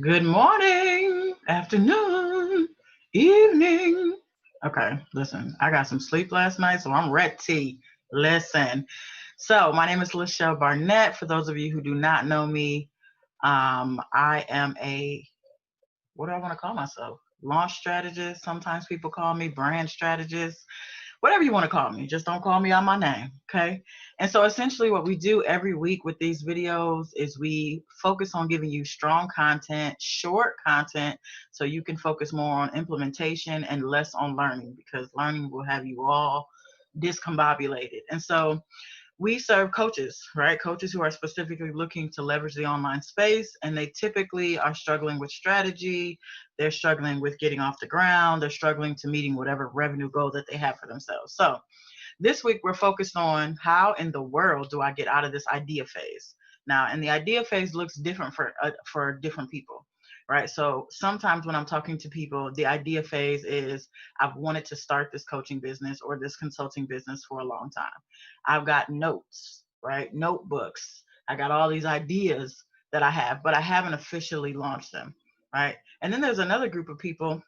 Good morning, afternoon, evening. Okay, listen, I got some sleep last night, so I'm ready. Listen. So, my name is Lachelle Barnett. For those of you who do not know me, I am what do I want to call myself? Launch strategist. Sometimes people call me brand strategist, whatever you want to call me. Just don't call me out my name. Okay. And so essentially, what we do every week with these videos is we focus on giving you strong content, short content, so you can focus more on implementation and less on learning because learning will have you all discombobulated. And so we serve coaches, right? Coaches who are specifically looking to leverage the online space, and they typically are struggling with strategy. They're struggling with getting off the ground. They're struggling to meeting whatever revenue goal that they have for themselves. So this week, we're focused on how in the world do I get out of this idea phase? Now, and the idea phase looks different for different people, right? So sometimes when I'm talking to people, the idea phase is I've wanted to start this coaching business or this consulting business for a long time. I've got notes, right? Notebooks. I got all these ideas that I have, but I haven't officially launched them, right? And then there's another group of people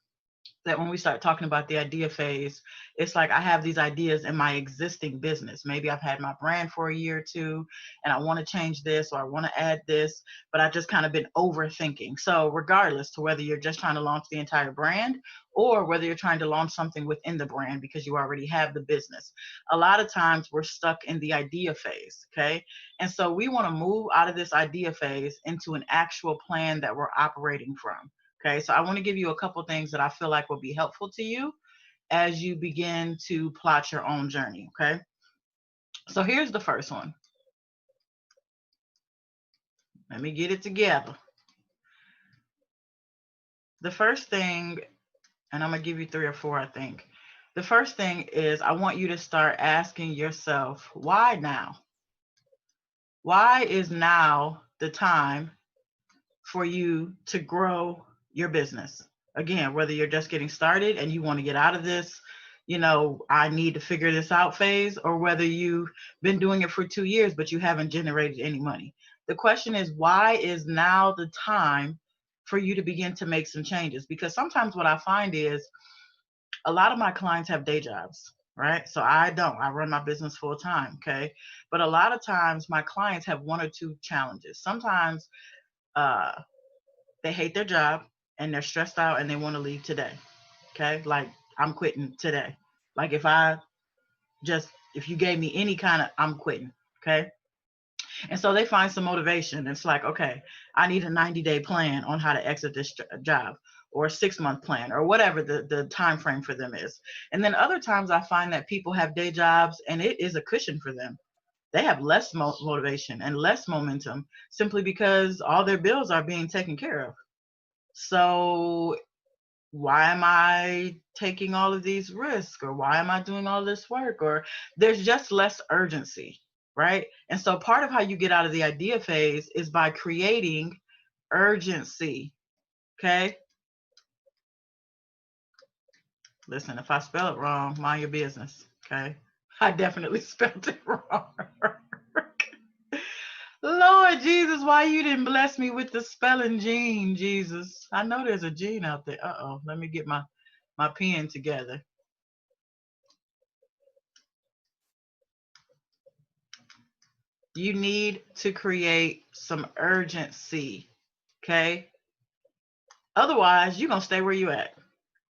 that when we start talking about the idea phase, it's like I have these ideas in my existing business. Maybe I've had my brand for a year or two and I want to change this or I want to add this, but I've just kind of been overthinking. So, regardless to whether you're just trying to launch the entire brand or whether you're trying to launch something within the brand because you already have the business, a lot of times we're stuck in the idea phase. Okay. And so, we want to move out of this idea phase into an actual plan that we're operating from. Okay, so I want to give you a couple things that I feel like will be helpful to you as you begin to plot your own journey. Okay, so here's the first one. Let me get it together. The first thing, and I'm going to give you three or four, I think. The first thing is I want you to start asking yourself, why now? Why is now the time for you to grow your business? Again, whether you're just getting started and you want to get out of this, I need to figure this out phase, or whether you've been doing it for 2 years, but you haven't generated any money. The question is, why is now the time for you to begin to make some changes? Because sometimes what I find is a lot of my clients have day jobs, right? So I don't. I run my business full time, okay? But a lot of times my clients have one or two challenges. Sometimes uh, they hate their job and they're stressed out and they want to leave today. Okay. Like I'm quitting today. Like if you gave me any kind of, I'm quitting. Okay. And so they find some motivation. It's like, okay, I need a 90-day plan on how to exit this job or a 6-month plan or whatever the time frame for them is. And then other times I find that people have day jobs and it is a cushion for them. They have less motivation and less momentum simply because all their bills are being taken care of. So why am I taking all of these risks, or why am I doing all this work, or there's just less urgency, right? And so part of how you get out of the idea phase is by creating urgency. Okay, listen, if I spell it wrong, mind your business. Okay, I definitely spelled it wrong. Lord Jesus, why you didn't bless me with the spelling gene, Jesus? I know there's a gene out there. Uh-oh, let me get my pen together. You need to create some urgency, okay? Otherwise, you're going to stay where you at.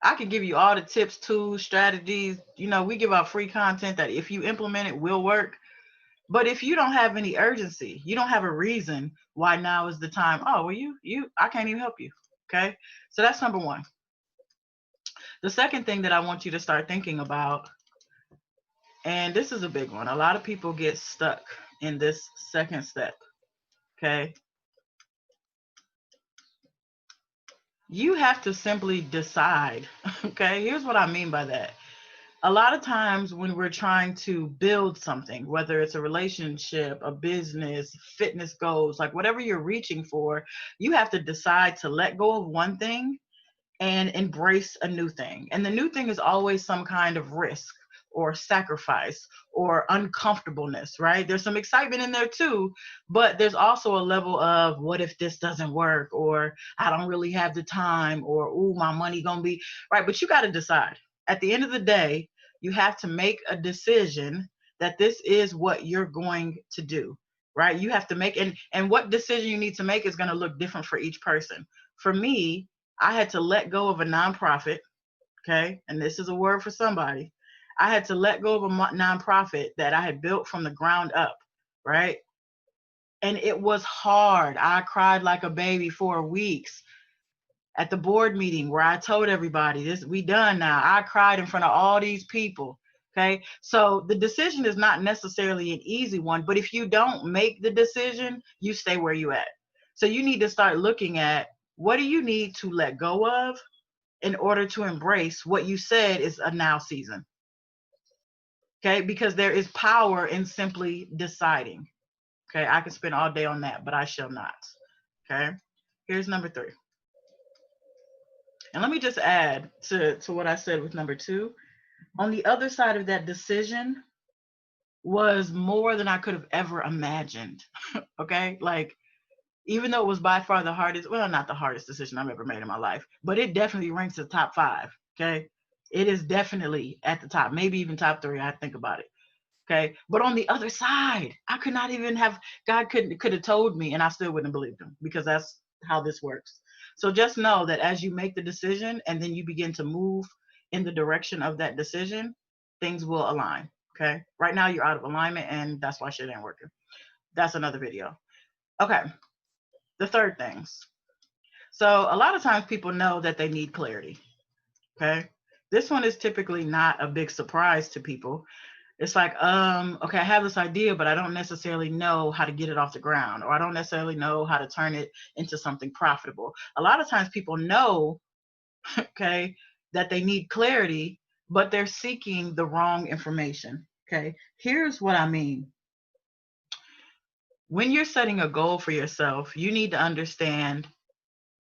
I can give you all the tips, tools, strategies. We give out free content that if you implement it will work. But if you don't have any urgency, you don't have a reason why now is the time. Oh, well, I can't even help you. Okay. So that's number one. The second thing that I want you to start thinking about, and this is a big one. A lot of people get stuck in this second step. Okay. You have to simply decide. Okay. Here's what I mean by that. A lot of times when we're trying to build something, whether it's a relationship, a business, fitness goals, like whatever you're reaching for, you have to decide to let go of one thing and embrace a new thing. And the new thing is always some kind of risk. or sacrifice or uncomfortableness, right? There's some excitement in there too, but there's also a level of what if this doesn't work, or I don't really have the time, or ooh, my money gonna be right. But you got to decide. At the end of the day, you have to make a decision that this is what you're going to do, right? You have to make, and what decision you need to make is going to look different for each person. For me, I had to let go of a nonprofit, okay? And this is a word for somebody. I had to let go of a nonprofit that I had built from the ground up, right? And it was hard. I cried like a baby for weeks at the board meeting where I told everybody this, we done now. I cried in front of all these people. Okay. So the decision is not necessarily an easy one, but if you don't make the decision, you stay where you at. So you need to start looking at what do you need to let go of in order to embrace what you said is a now season. Okay. Because there is power in simply deciding. Okay. I can spend all day on that, but I shall not. Okay. Here's number 3. And let me just add to what I said with number 2. On the other side of that decision was more than I could have ever imagined. Okay. Like, even though it was by far the hardest, well, not the hardest decision I've ever made in my life, but it definitely ranks the top 5. Okay. It is definitely at the top, maybe even top 3. I think about it. Okay. But on the other side, I could not even have, God could have told me and I still wouldn't have believed him, because that's how this works. So just know that as you make the decision and then you begin to move in the direction of that decision, things will align. Okay. Right now you're out of alignment and that's why shit ain't working. That's another video. Okay. The third things. So a lot of times people know that they need clarity. Okay. This one is typically not a big surprise to people. It's like, okay, I have this idea, but I don't necessarily know how to get it off the ground, or I don't necessarily know how to turn it into something profitable. A lot of times people know, okay, that they need clarity, but they're seeking the wrong information. Okay. Here's what I mean. When you're setting a goal for yourself, you need to understand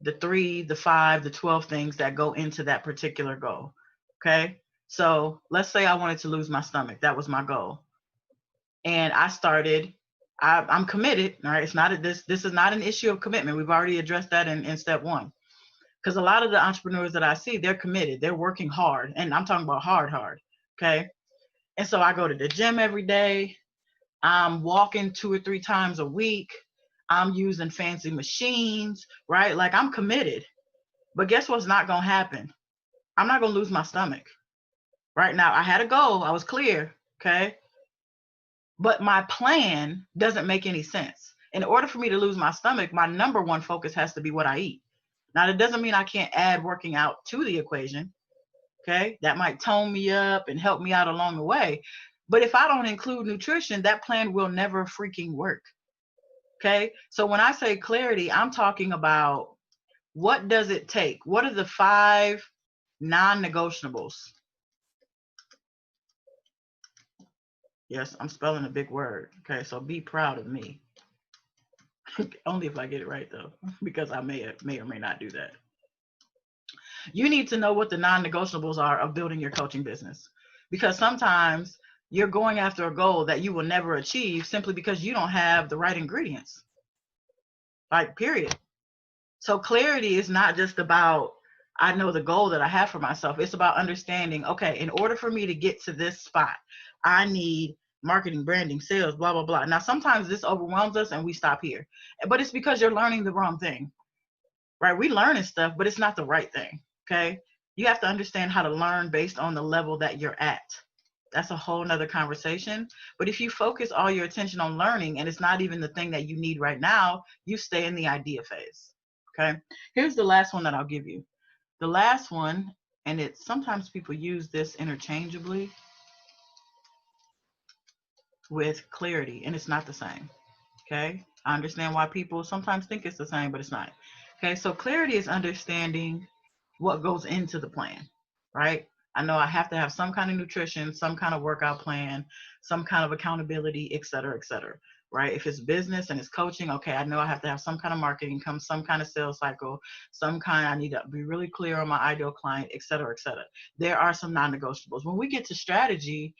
the 3, the 5, the 12 things that go into that particular goal. Okay. So let's say I wanted to lose my stomach. That was my goal. And I started, I'm committed. All right. It's not this is not an issue of commitment. We've already addressed that in step 1. Because a lot of the entrepreneurs that I see, they're committed. They're working hard. And I'm talking about hard. Okay. And so I go to the gym every day. I'm walking 2 or 3 times a week. I'm using fancy machines, right? Like, I'm committed. But guess what's not going to happen? I'm not going to lose my stomach. Right now, I had a goal. I was clear. Okay. But my plan doesn't make any sense. In order for me to lose my stomach, my number 1 focus has to be what I eat. Now, that doesn't mean I can't add working out to the equation. Okay. That might tone me up and help me out along the way. But if I don't include nutrition, that plan will never freaking work. Okay. So when I say clarity, I'm talking about what does it take? What are the 5 non-negotiables? Yes, I'm spelling a big word. Okay. So be proud of me. Only if I get it right, though, because I may or may not do that. You need to know what the non-negotiables are of building your coaching business, because sometimes you're going after a goal that you will never achieve simply because you don't have the right ingredients. Like, period. So clarity is not just about, I know the goal that I have for myself. It's about understanding, okay, in order for me to get to this spot, I need marketing, branding, sales, blah, blah, blah. Now, sometimes this overwhelms us and we stop here, but it's because you're learning the wrong thing, right? We learning stuff, but it's not the right thing. Okay. You have to understand how to learn based on the level that you're at. That's a whole nother conversation. But if you focus all your attention on learning and it's not even the thing that you need right now, you stay in the idea phase. Okay. Here's the last one that I'll give you. The last one, and it's sometimes people use this interchangeably with clarity, and it's not the same. Okay. I understand why people sometimes think it's the same, but it's not. Okay. So clarity is understanding what goes into the plan, right? I know I have to have some kind of nutrition, some kind of workout plan, some kind of accountability, et cetera, et cetera. right? If it's business and it's coaching, okay, I know I have to have some kind of marketing, some kind of sales cycle, I need to be really clear on my ideal client, et cetera, et cetera. There are some non-negotiables. When we get to strategy,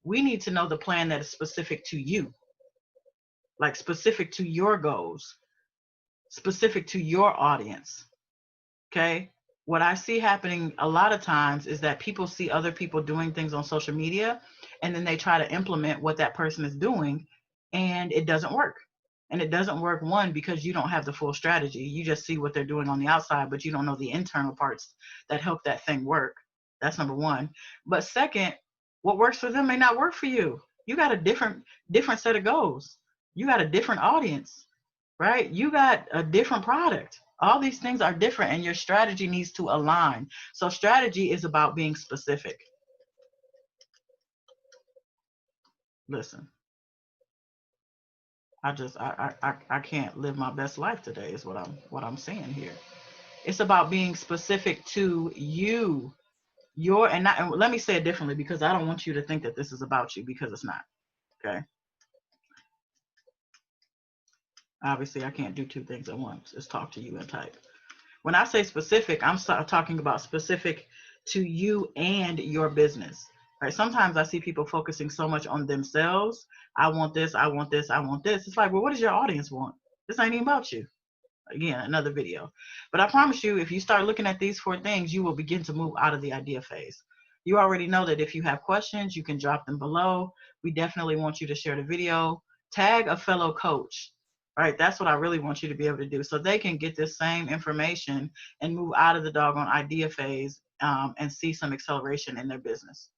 we need to know the plan that is specific to you, like specific to your goals, specific to your audience. Okay. What I see happening a lot of times is that people see other people doing things on social media and then they try to implement what that person is doing and it doesn't work. And it doesn't work, one, because you don't have the full strategy. You just see what they're doing on the outside, but you don't know the internal parts that help that thing work. That's number one. But second, what works for them may not work for you. You got a different set of goals. You got a different audience, right? You got a different product. All these things are different and your strategy needs to align. So strategy is about being specific. Listen, I can't live my best life today is what I'm saying here. It's about being specific to you. And let me say it differently because I don't want you to think that this is about you, because it's not. Okay. Obviously, I can't do two things at once. Just talk to you and type. When I say specific, I'm talking about specific to you and your business. Right? Sometimes I see people focusing so much on themselves. I want this, I want this, I want this. It's like, well, what does your audience want? This ain't even about you. Again, another video. But I promise you, if you start looking at these 4 things, you will begin to move out of the idea phase. You already know that if you have questions, you can drop them below. We definitely want you to share the video. Tag a fellow coach. All right, that's what I really want you to be able to do, so they can get this same information and move out of the doggone idea phase and see some acceleration in their business.